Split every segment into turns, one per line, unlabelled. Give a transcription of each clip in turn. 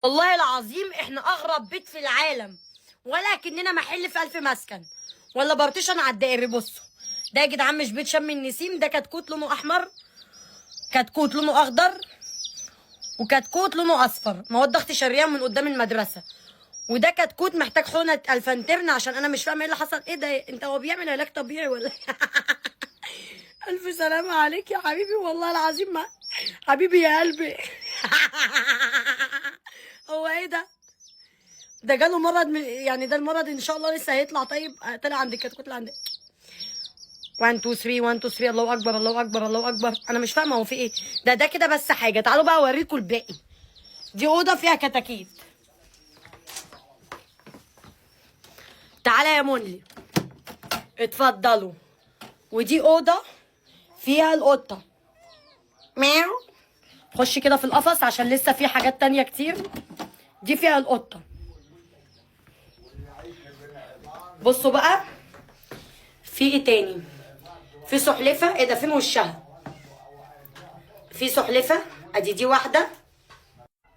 والله العظيم احنا اغرب بيت في العالم، ولكننا محل في 1000 مسكن ولا بارتيشن على الدائري. بصوا ده يا جدعان مش بيت شم النسيم، ده كتكوت لونه احمر، كتكوت لونه اخضر، وكتكوت لونه اصفر، مواد ضغط شريان من قدام المدرسه. وده كتكوت محتاج حقنه الفانترن عشان انا مش فاهمه ايه اللي حصل. ايه ده انت هو بيعمل علاج طبيعي ولا الف سلامه عليك يا حبيبي، والله العظيم ما حبيبي يا قلبي. هو ايه ده؟ ده جاله مرض يعني ده المرض ان شاء الله لسه هيطلع. طيب طلع عند الكتكوت اللي عندي. 1 2 3 1 2 3 الله اكبر الله اكبر الله اكبر. انا مش فاهمه هو في ايه. ده كده بس حاجه. تعالوا بقى اوريكم الباقي. دي اوضه فيها كتاكيت. تعالى يا منلي اتفضلوا. ودي اوضه فيها القطه مياو. خش كده في القفص عشان لسه في حاجات تانية كتير. دي فيها القطه. بصوا بقى في ايه تاني. في سحلفه. ايه ده؟ فين وشها؟ في سحلفه ادي دي واحده،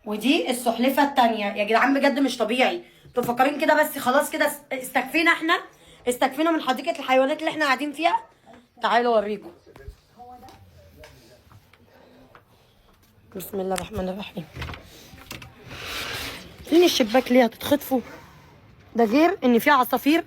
ودي السحلفه التانية. يا جدعان بجد مش طبيعي. انتوا مفكرين كده بس خلاص كده استكفينا؟ احنا استكفينا من حديقه الحيوانات اللي احنا قاعدين فيها. تعالوا اوريكم. بسم الله الرحمن الرحيم. فين الشباك؟ ليه هتتخطفوا؟ ده غير ان في عصافير